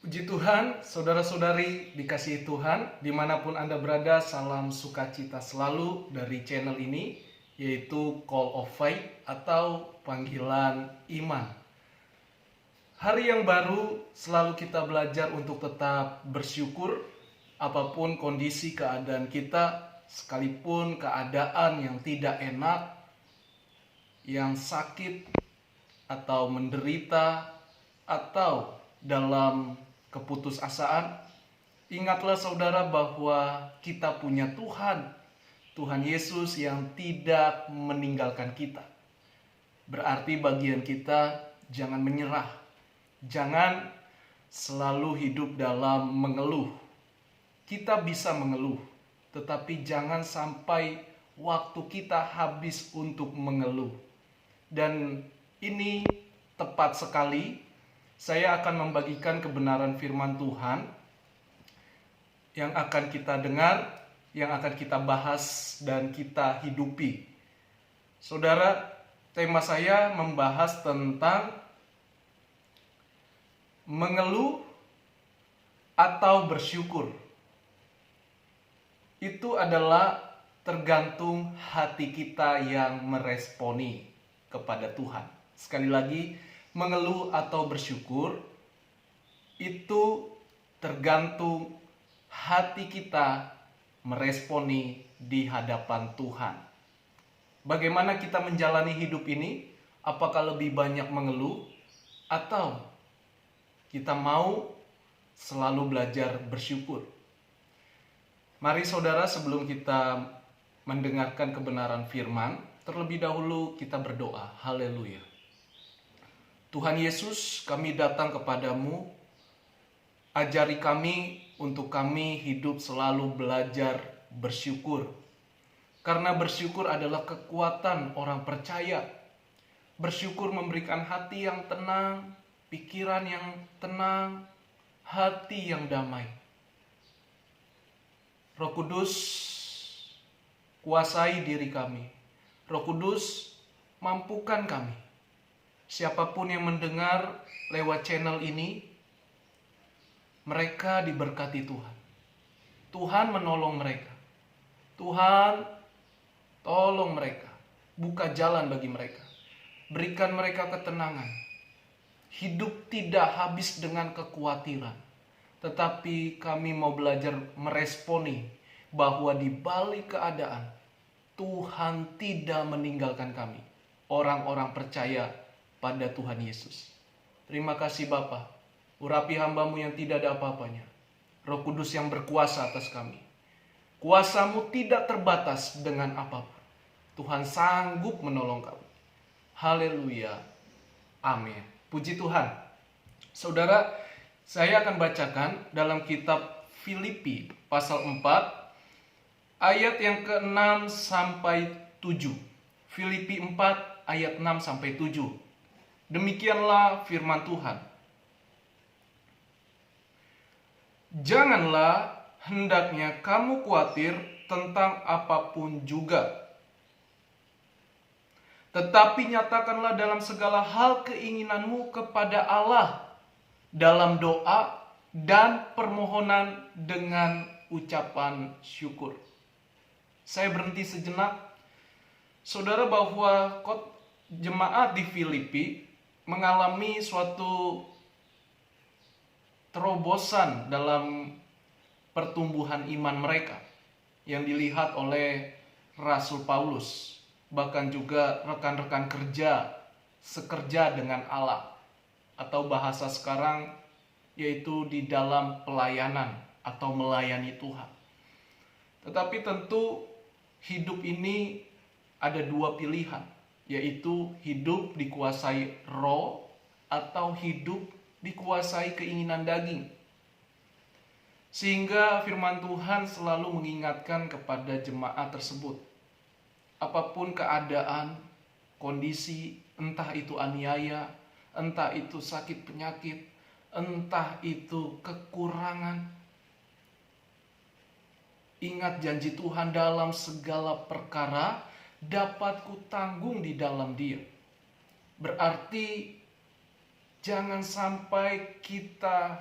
Puji Tuhan, saudara-saudari dikasihi Tuhan, dimanapun Anda berada, salam sukacita selalu dari channel ini, yaitu Call of Faith atau panggilan iman. Hari yang baru selalu kita belajar untuk tetap bersyukur, apapun kondisi keadaan kita, sekalipun keadaan yang tidak enak, yang sakit, atau menderita, atau dalam keputusasaan, ingatlah saudara bahwa kita punya Tuhan Yesus yang tidak meninggalkan kita. Berarti bagian kita jangan menyerah, jangan selalu hidup dalam mengeluh. Kita bisa mengeluh, tetapi jangan sampai waktu kita habis untuk mengeluh. Dan ini tepat sekali. Saya akan membagikan kebenaran firman Tuhan yang akan kita dengar, yang akan kita bahas dan kita hidupi. Saudara, tema saya membahas tentang mengeluh atau bersyukur. Itu adalah tergantung hati kita yang meresponi kepada Tuhan. Sekali lagi, mengeluh atau bersyukur itu tergantung hati kita meresponi di hadapan Tuhan. Bagaimana kita menjalani hidup ini? Apakah lebih banyak mengeluh atau kita mau selalu belajar bersyukur? Mari saudara, sebelum kita mendengarkan kebenaran firman, terlebih dahulu kita berdoa. Haleluya. Tuhan Yesus, kami datang kepadamu, ajari kami untuk kami hidup selalu belajar bersyukur. Karena bersyukur adalah kekuatan orang percaya. Bersyukur memberikan hati yang tenang, pikiran yang tenang, hati yang damai. Roh Kudus, kuasai diri kami. Roh Kudus, mampukan kami. Siapapun yang mendengar lewat channel ini, mereka diberkati Tuhan. Tuhan menolong mereka. Tuhan, tolong mereka. Buka jalan bagi mereka. Berikan mereka ketenangan. Hidup tidak habis dengan kekhawatiran. Tetapi kami mau belajar meresponi bahwa di balik keadaan, Tuhan tidak meninggalkan kami. Orang-orang percaya pada Tuhan Yesus. Terima kasih Bapa. Urapi hamba-Mu yang tidak ada apa-apanya. Roh Kudus yang berkuasa atas kami. Kuasa-Mu tidak terbatas dengan apapun. Tuhan sanggup menolong kami. Haleluya. Amin. Puji Tuhan. Saudara, saya akan bacakan dalam kitab Filipi pasal 4 ayat yang ke-6 sampai 7. Filipi 4 ayat 6 sampai 7. Demikianlah firman Tuhan. Janganlah hendaknya kamu khawatir tentang apapun juga. Tetapi nyatakanlah dalam segala hal keinginanmu kepada Allah dalam doa dan permohonan dengan ucapan syukur. Saya berhenti sejenak. Saudara, bahwa jemaat di Filipi mengalami suatu terobosan dalam pertumbuhan iman mereka yang dilihat oleh Rasul Paulus, bahkan juga rekan-rekan kerja sekerja dengan Allah, atau bahasa sekarang yaitu di dalam pelayanan atau melayani Tuhan. Tetapi tentu hidup ini ada dua pilihan, yaitu hidup dikuasai roh atau hidup dikuasai keinginan daging. Sehingga firman Tuhan selalu mengingatkan kepada jemaat tersebut. Apapun keadaan, kondisi, entah itu aniaya, entah itu sakit penyakit, entah itu kekurangan, ingat janji Tuhan dalam segala perkara dapat kutanggung di dalam Dia. Berarti jangan sampai kita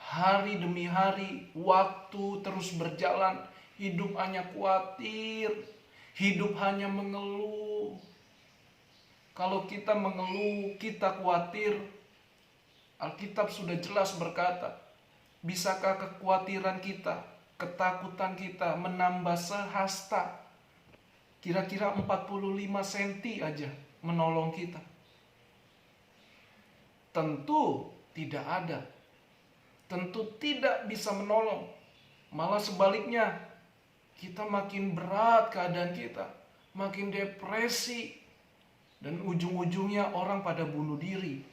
Hari demi hari, waktu terus berjalan, hidup hanya khawatir, hidup hanya mengeluh. Kalau kita mengeluh, kita khawatir, Alkitab sudah jelas berkata, bisakah kekhawatiran kita, ketakutan kita menambah sehasta? Kira-kira 45 cm aja menolong kita. Tentu tidak ada. Tentu tidak bisa menolong. Malah sebaliknya, kita makin berat keadaan kita, makin depresi, dan ujung-ujungnya orang pada bunuh diri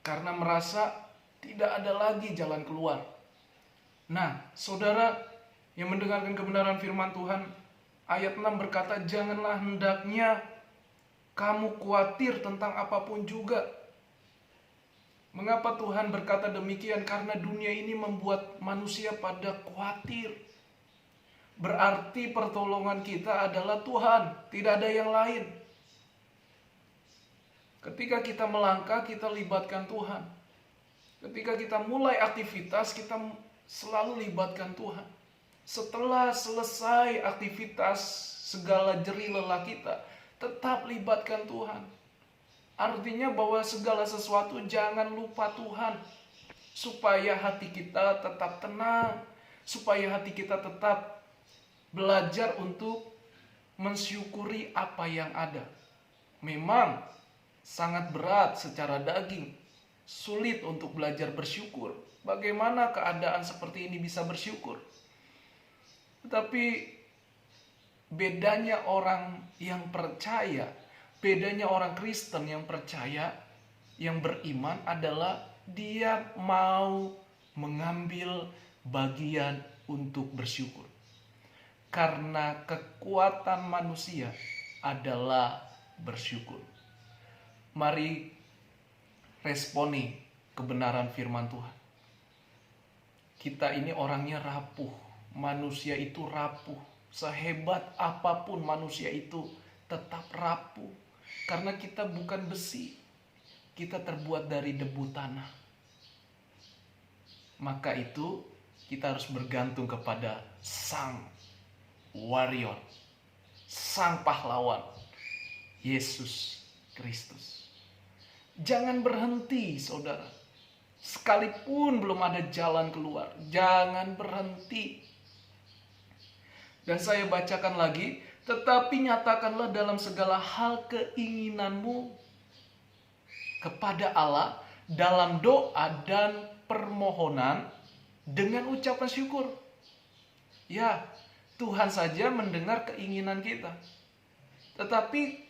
karena merasa tidak ada lagi jalan keluar. Nah, saudara yang mendengarkan kebenaran firman Tuhan, ayat 6 berkata, janganlah hendaknya kamu khawatir tentang apapun juga. Mengapa Tuhan berkata demikian? Karena dunia ini membuat manusia pada khawatir. Berarti pertolongan kita adalah Tuhan, tidak ada yang lain. Ketika kita melangkah, kita libatkan Tuhan. Ketika kita mulai aktivitas, kita selalu libatkan Tuhan. Setelah selesai aktivitas, segala jerih lelah kita, tetap libatkan Tuhan. Artinya bahwa segala sesuatu jangan lupa Tuhan, supaya hati kita tetap tenang, supaya hati kita tetap belajar untuk mensyukuri apa yang ada. Memang sangat berat secara daging, sulit untuk belajar bersyukur. Bagaimana keadaan seperti ini bisa bersyukur? Tetapi bedanya orang yang percaya, bedanya orang Kristen yang percaya, yang beriman adalah dia mau mengambil bagian untuk bersyukur. Karena kekuatan manusia adalah bersyukur. Mari responi kebenaran firman Tuhan. Kita ini orangnya rapuh, manusia itu rapuh. Sehebat apapun manusia itu tetap rapuh. Karena kita bukan besi, kita terbuat dari debu tanah. Maka itu kita harus bergantung kepada Sang Warrior, Sang Pahlawan, Yesus Kristus. Jangan berhenti, saudara. Sekalipun belum ada jalan keluar, jangan berhenti. Dan saya bacakan lagi, tetapi nyatakanlah dalam segala hal keinginanmu kepada Allah dalam doa dan permohonan dengan ucapan syukur. Ya, Tuhan saja mendengar keinginan kita. Tetapi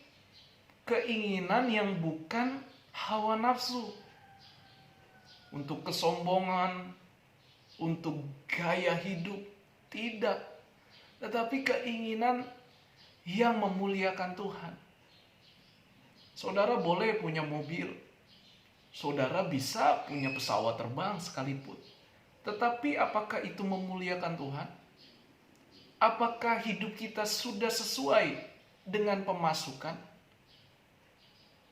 keinginan yang bukan hawa nafsu, untuk kesombongan, untuk gaya hidup, tidak. Tetapi keinginan yang memuliakan Tuhan. Saudara boleh punya mobil, saudara bisa punya pesawat terbang sekalipun. Tetapi apakah itu memuliakan Tuhan? Apakah hidup kita sudah sesuai dengan pemasukan?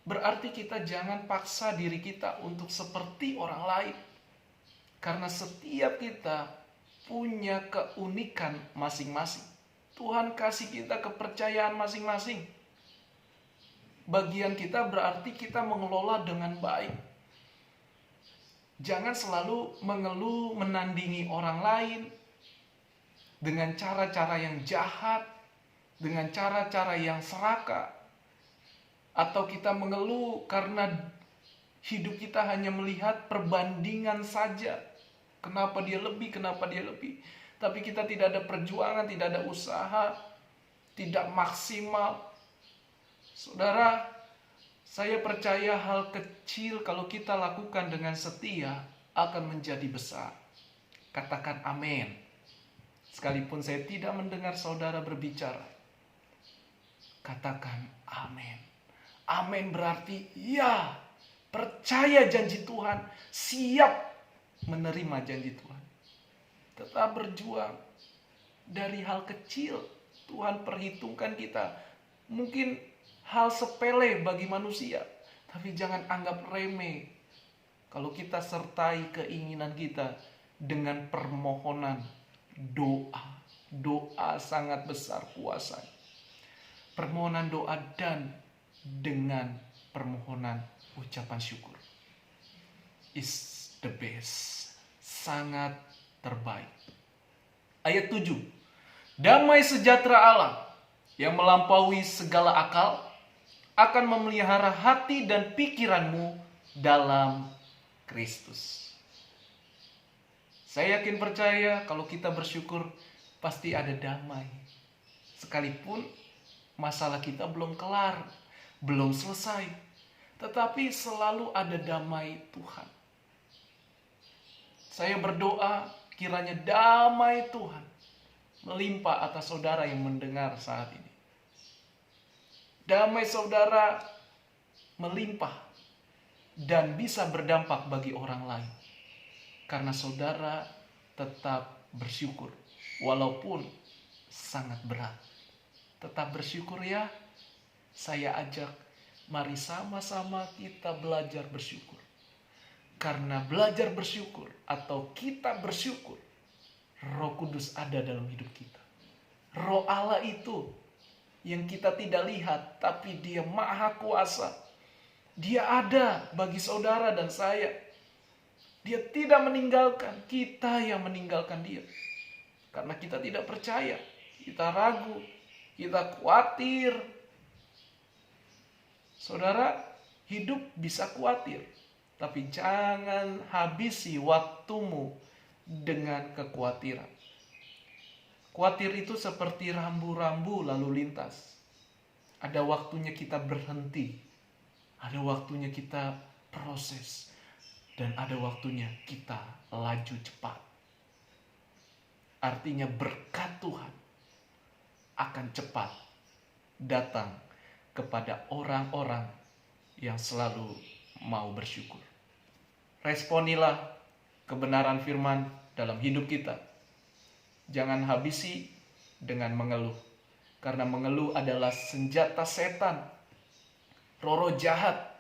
Berarti kita jangan paksa diri kita untuk seperti orang lain. Karena setiap kita punya keunikan masing-masing. Tuhan kasih kita kepercayaan masing-masing. Bagian kita berarti kita mengelola dengan baik. Jangan selalu mengeluh, menandingi orang lain dengan cara-cara yang jahat, dengan cara-cara yang serakah. Atau kita mengeluh karena hidup kita hanya melihat perbandingan saja. Kenapa dia lebih, kenapa dia lebih. Tapi kita tidak ada perjuangan, tidak ada usaha, tidak maksimal. Saudara, saya percaya hal kecil kalau kita lakukan dengan setia akan menjadi besar. Katakan amin. Sekalipun saya tidak mendengar saudara berbicara, katakan amin. Amin berarti ya, percaya janji Tuhan, siap menerima janji Tuhan. Tetap berjuang. Dari hal kecil Tuhan perhitungkan kita. Mungkin hal sepele bagi manusia, tapi jangan anggap remeh. kalau kita sertai keinginan kita dengan permohonan doa. Doa sangat besar kuasanya. Permohonan doa dan dengan permohonan ucapan syukur is the best. Sangat terbaik. Ayat 7. Damai sejahtera Allah yang melampaui segala akal akan memelihara hati dan pikiranmu dalam Kristus. Saya yakin percaya kalau kita bersyukur pasti ada damai. Sekalipun masalah kita belum kelar, belum selesai, tetapi selalu ada damai Tuhan. Saya berdoa kiranya damai Tuhan melimpah atas saudara yang mendengar saat ini. Damai saudara melimpah dan bisa berdampak bagi orang lain. Karena saudara tetap bersyukur walaupun sangat berat. Tetap bersyukur ya. Saya ajak, mari sama-sama kita belajar bersyukur. Karena belajar bersyukur atau kita bersyukur, Roh Kudus ada dalam hidup kita. Roh Allah itu yang kita tidak lihat, tapi Dia maha kuasa. Dia ada bagi saudara dan saya. Dia tidak meninggalkan, kita yang meninggalkan Dia. Karena kita tidak percaya, kita ragu, kita khawatir. Saudara, hidup bisa khawatir, tapi jangan habisi waktumu dengan kekhawatiran. Khawatir itu seperti rambu-rambu lalu lintas. Ada waktunya kita berhenti, ada waktunya kita proses, dan ada waktunya kita laju cepat. Artinya berkat Tuhan akan cepat datang kepada orang-orang yang selalu mau bersyukur. Responilah kebenaran firman dalam hidup kita. Jangan habisi dengan mengeluh. Karena mengeluh adalah senjata setan, roh jahat,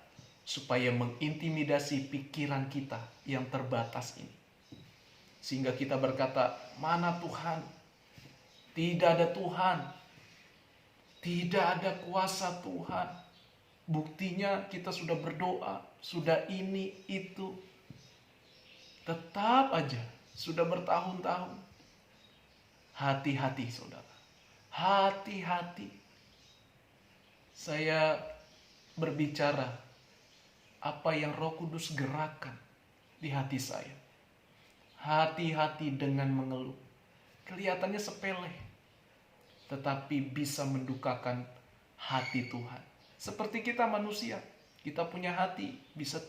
supaya mengintimidasi pikiran kita yang terbatas ini. Sehingga kita berkata, mana Tuhan? Tidak ada Tuhan. Tidak ada kuasa Tuhan. Buktinya kita sudah berdoa, sudah ini, itu. Tetap aja, sudah bertahun-tahun. Hati-hati saudara. Hati-hati. Saya berbicara apa yang Roh Kudus gerakkan di hati saya. Hati-hati dengan mengeluh. Kelihatannya sepele, tetapi bisa mendukakan hati Tuhan. Seperti kita manusia, kita punya hati, bisa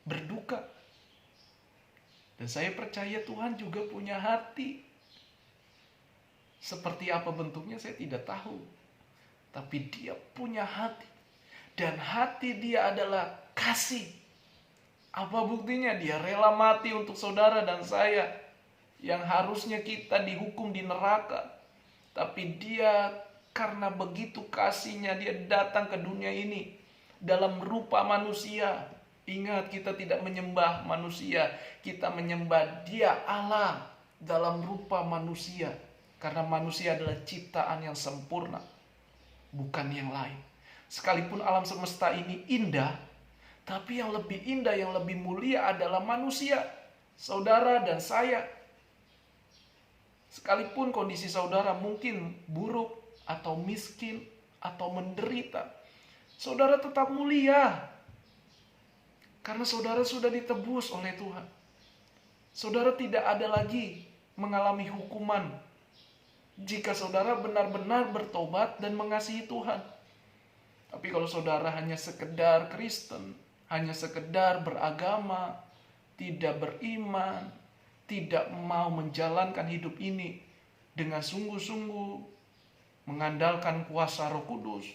berduka. Dan saya percaya Tuhan juga punya hati. Seperti apa bentuknya saya tidak tahu. Tapi Dia punya hati. Dan hati Dia adalah kasih. Apa buktinya? Dia rela mati untuk saudara dan saya. Yang harusnya kita dihukum di neraka. Tapi Dia karena begitu kasihnya, Dia datang ke dunia ini dalam rupa manusia. Ingat, kita tidak menyembah manusia. Kita menyembah Dia Allah dalam rupa manusia. Karena manusia adalah ciptaan yang sempurna, bukan yang lain. Sekalipun alam semesta ini indah, tapi yang lebih indah, yang lebih mulia adalah manusia, saudara dan saya. Sekalipun kondisi saudara mungkin buruk, atau miskin, atau menderita, saudara tetap mulia. Karena saudara sudah ditebus oleh Tuhan. Saudara tidak ada lagi mengalami hukuman jika saudara benar-benar bertobat dan mengasihi Tuhan. Tapi kalau saudara hanya sekedar Kristen, hanya sekedar beragama, tidak beriman, tidak mau menjalankan hidup ini dengan sungguh-sungguh, mengandalkan kuasa Roh Kudus,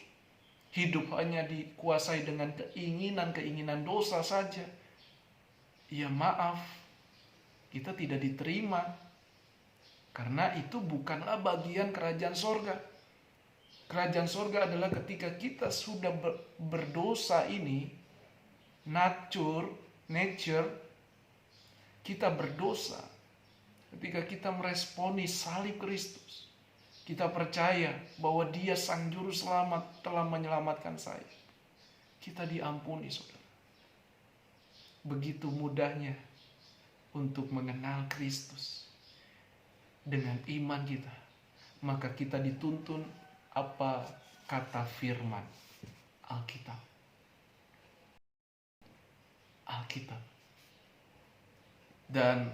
hidup hanya dikuasai dengan keinginan-keinginan dosa saja, ya maaf, kita tidak diterima. Karena itu bukanlah bagian kerajaan sorga. Kerajaan sorga adalah ketika kita sudah berdosa ini, nacur, nature, kita berdosa ketika kita meresponi salib Kristus. Kita percaya bahwa Dia Sang Juru Selamat telah menyelamatkan saya. Kita diampuni, saudara. Begitu mudahnya untuk mengenal Kristus. Dengan iman kita, maka kita dituntun apa kata firman Alkitab. Dan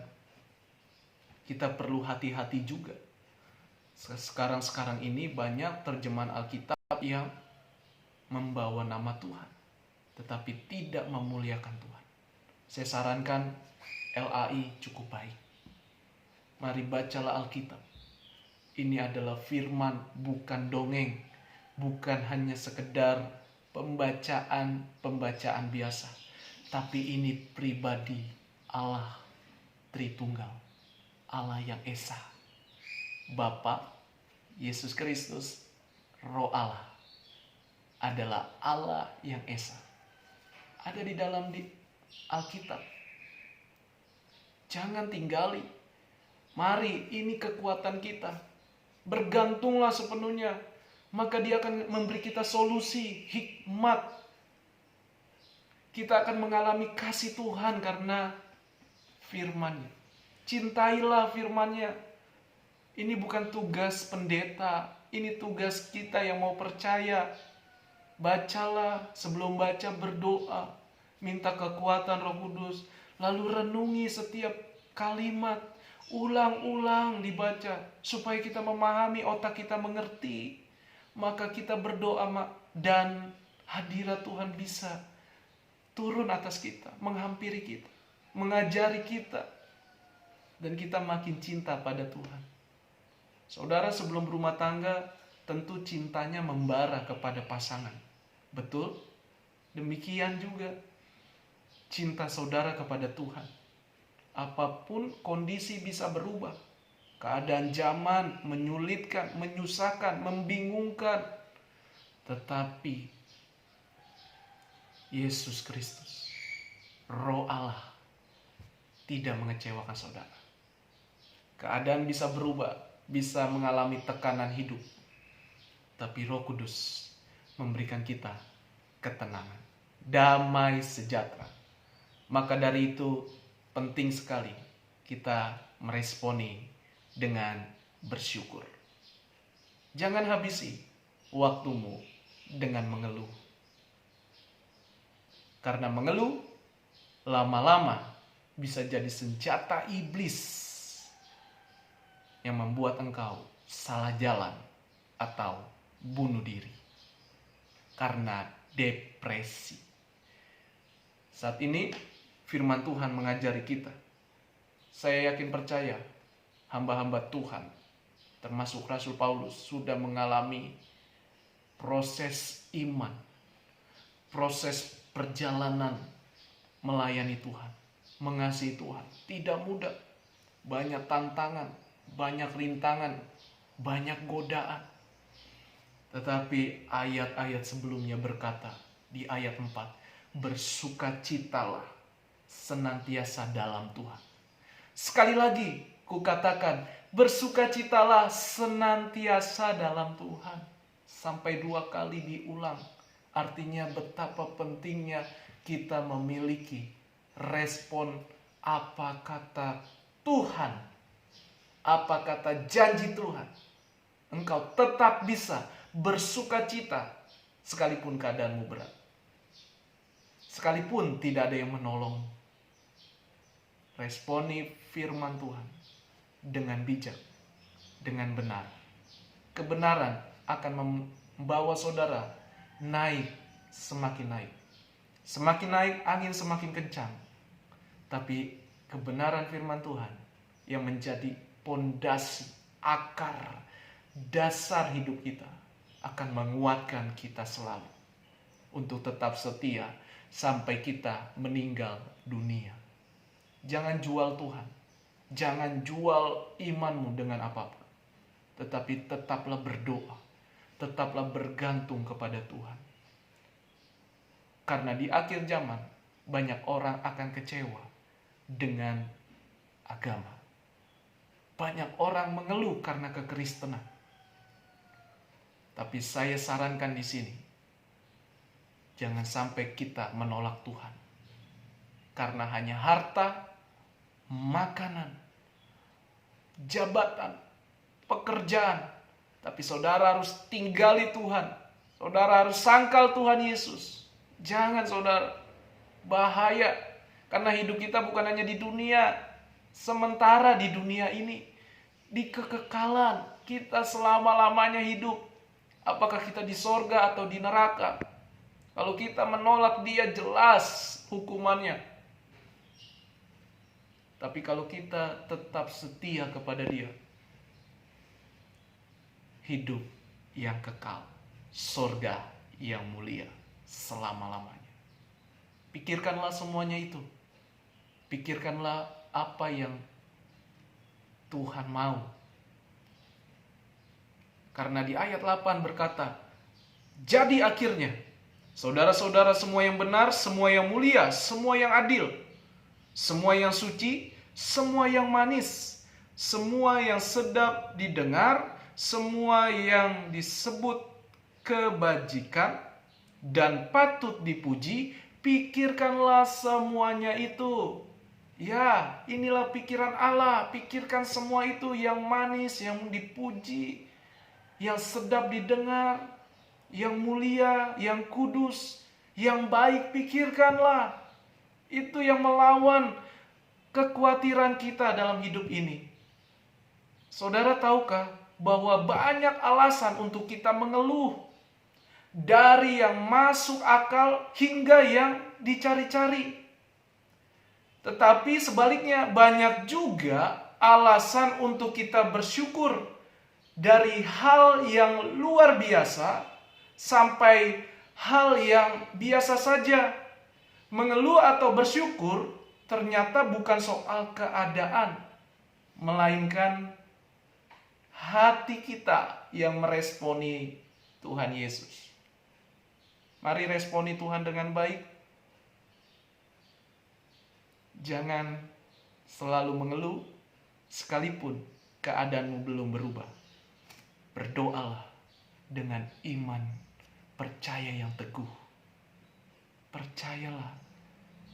kita perlu hati-hati juga. Sekarang ini banyak terjemahan Alkitab yang membawa nama Tuhan, tetapi tidak memuliakan Tuhan. Saya sarankan LAI cukup baik. Mari bacalah Alkitab. Ini adalah firman, bukan dongeng, bukan hanya sekedar pembacaan biasa, tapi ini pribadi Allah Tritunggal, Allah yang Esa, Bapa, Yesus Kristus, Roh Allah adalah Allah yang Esa. Ada di dalam Alkitab. Jangan tinggali. Mari, ini kekuatan kita. Bergantunglah sepenuhnya. Maka Dia akan memberi kita solusi, hikmat. Kita akan mengalami kasih Tuhan karena firman-Nya. Cintailah firman-Nya. Ini bukan tugas pendeta, ini tugas kita yang mau percaya. Bacalah, sebelum baca berdoa, minta kekuatan Roh Kudus, lalu renungi setiap kalimat, ulang-ulang dibaca, supaya kita memahami, otak kita mengerti. Maka kita berdoa dan hadirat Tuhan bisa turun atas kita, menghampiri kita, mengajari kita, dan kita makin cinta pada Tuhan. Saudara, sebelum berumah tangga, tentu cintanya membara kepada pasangan. Betul? Demikian juga cinta saudara kepada Tuhan. Apapun kondisi bisa berubah. Keadaan zaman menyulitkan, menyusahkan, membingungkan. Tetapi Yesus Kristus, Roh Allah, tidak mengecewakan saudara. Keadaan bisa berubah, bisa mengalami tekanan hidup, tapi Roh Kudus memberikan kita ketenangan, damai sejahtera. Maka dari itu penting sekali kita meresponi dengan bersyukur. Jangan habisi waktumu dengan mengeluh, karena mengeluh lama-lama bisa jadi senjata iblis yang membuat engkau salah jalan atau bunuh diri karena depresi. Saat ini firman Tuhan mengajari kita. Saya yakin percaya hamba-hamba Tuhan, termasuk Rasul Paulus, sudah mengalami proses iman, proses perjalanan melayani Tuhan, mengasihi Tuhan. Tidak mudah, banyak tantangan, banyak rintangan, banyak godaan. Tetapi ayat-ayat sebelumnya berkata di ayat 4, bersukacitalah senantiasa dalam Tuhan. Sekali lagi kukatakan, bersukacitalah senantiasa dalam Tuhan. Sampai 2 kali diulang. Artinya betapa pentingnya kita memiliki respon apa kata Tuhan. Apa kata janji Tuhan? Engkau tetap bisa bersukacita sekalipun keadaanmu berat. Sekalipun tidak ada yang menolong. Responi firman Tuhan dengan bijak, dengan benar. Kebenaran akan membawa saudara naik, semakin naik. Semakin naik, angin semakin kencang. Tapi kebenaran firman Tuhan yang menjadi pondasi, akar, dasar hidup kita akan menguatkan kita selalu untuk tetap setia sampai kita meninggal dunia. Jangan jual Tuhan, jangan jual imanmu dengan apapun, tetapi tetaplah berdoa, tetaplah bergantung kepada Tuhan. Karena di akhir zaman banyak orang akan kecewa dengan agama. Banyak orang mengeluh karena kekristenan. Tapi saya sarankan di sini, jangan sampai kita menolak Tuhan. Karena hanya harta, makanan, jabatan, pekerjaan. Tapi saudara harus tinggali Tuhan. Saudara harus sangkal Tuhan Yesus. Jangan saudara, bahaya. Karena hidup kita bukan hanya di dunia sementara, di dunia ini. Di kekekalan kita selama-lamanya hidup. Apakah kita di sorga atau di neraka? Kalau kita menolak Dia, jelas hukumannya. Tapi kalau kita tetap setia kepada Dia, hidup yang kekal, sorga yang mulia selama-lamanya. Pikirkanlah semuanya itu. Pikirkanlah apa yang Tuhan mau. Karena di ayat 8 berkata, jadi akhirnya, saudara-saudara, semua yang benar, semua yang mulia, semua yang adil, semua yang suci, semua yang manis, semua yang sedap didengar, semua yang disebut kebajikan dan patut dipuji, pikirkanlah semuanya itu. Ya, inilah pikiran Allah. Pikirkan semua itu yang manis, yang dipuji, yang sedap didengar, yang mulia, yang kudus, yang baik. Pikirkanlah. Itu yang melawan kekhawatiran kita dalam hidup ini. Saudara tahukah bahwa banyak alasan untuk kita mengeluh, dari yang masuk akal hingga yang dicari-cari. Tetapi sebaliknya, banyak juga alasan untuk kita bersyukur, dari hal yang luar biasa sampai hal yang biasa saja. Mengeluh atau bersyukur ternyata bukan soal keadaan, melainkan hati kita yang meresponi Tuhan Yesus. Mari responi Tuhan dengan baik. Jangan selalu mengeluh sekalipun keadaanmu belum berubah. Berdoalah dengan iman, percaya yang teguh. Percayalah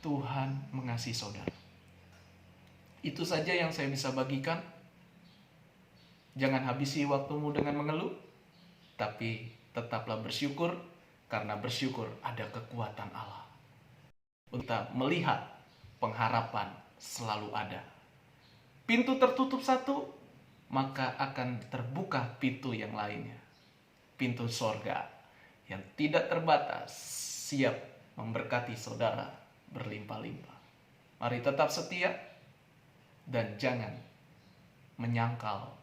Tuhan mengasihi saudara. Itu saja yang saya bisa bagikan. Jangan habisi waktumu dengan mengeluh, tapi tetaplah bersyukur, karena bersyukur ada kekuatan Allah. Untuk melihat pengharapan selalu ada. Pintu tertutup satu, maka akan terbuka pintu yang lainnya. Pintu sorga yang tidak terbatas, siap memberkati saudara berlimpah-limpah. Mari tetap setia dan jangan menyangkal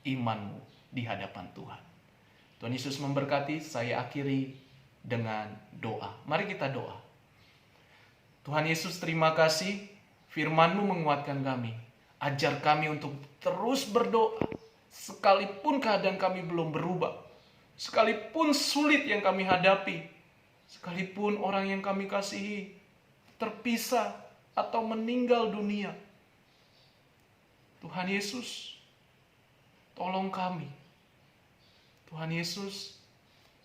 imanmu di hadapan Tuhan. Tuhan Yesus memberkati. Saya akhiri dengan doa. Mari kita doa. Tuhan Yesus, terima kasih firman-Mu menguatkan kami. Ajar kami untuk terus berdoa, sekalipun keadaan kami belum berubah, sekalipun sulit yang kami hadapi, sekalipun orang yang kami kasihi terpisah atau meninggal dunia. Tuhan Yesus, tolong kami. Tuhan Yesus,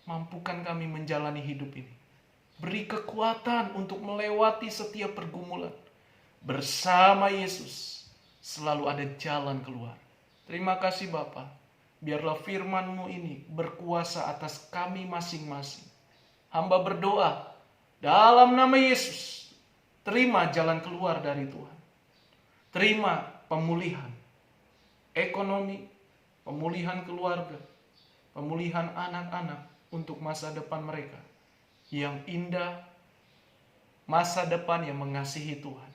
mampukan kami menjalani hidup ini. Beri kekuatan untuk melewati setiap pergumulan. Bersama Yesus selalu ada jalan keluar. Terima kasih Bapa. Biarlah firman-Mu ini berkuasa atas kami masing-masing. Hamba berdoa dalam nama Yesus. Terima jalan keluar dari Tuhan. Terima pemulihan ekonomi, pemulihan keluarga, pemulihan anak-anak untuk masa depan mereka yang indah, masa depan yang mengasihi Tuhan.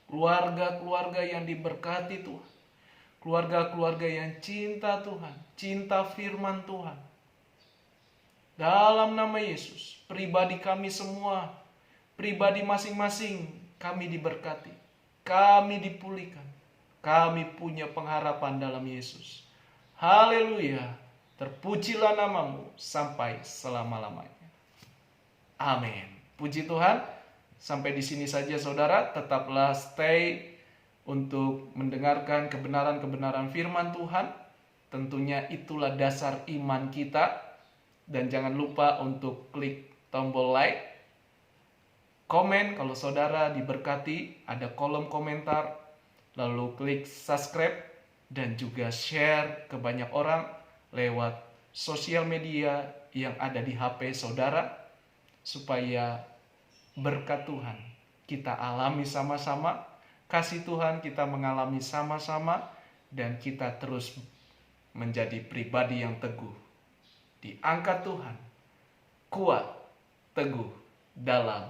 Keluarga-keluarga yang diberkati Tuhan. Keluarga-keluarga yang cinta Tuhan, cinta firman Tuhan. Dalam nama Yesus, pribadi kami semua, pribadi masing-masing, kami diberkati. Kami dipulihkan. Kami punya pengharapan dalam Yesus. Haleluya. Terpujilah nama-Mu sampai selama-lamanya. Amin. Puji Tuhan. Sampai di sini saja saudara, tetaplah stay untuk mendengarkan kebenaran-kebenaran firman Tuhan. Tentunya itulah dasar iman kita. Dan jangan lupa untuk klik tombol like, komen kalau saudara diberkati, ada kolom komentar, lalu klik subscribe dan juga share ke banyak orang lewat sosial media yang ada di HP saudara, supaya berkat Tuhan kita alami sama-sama, kasih Tuhan kita mengalami sama-sama, dan kita terus menjadi pribadi yang teguh, diangkat Tuhan, kuat, teguh dalam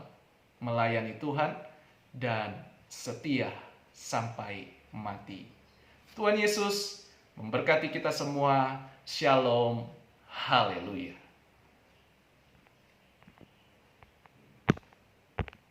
melayani Tuhan, dan setia sampai mati. Tuhan Yesus memberkati kita semua. Shalom. Haleluya.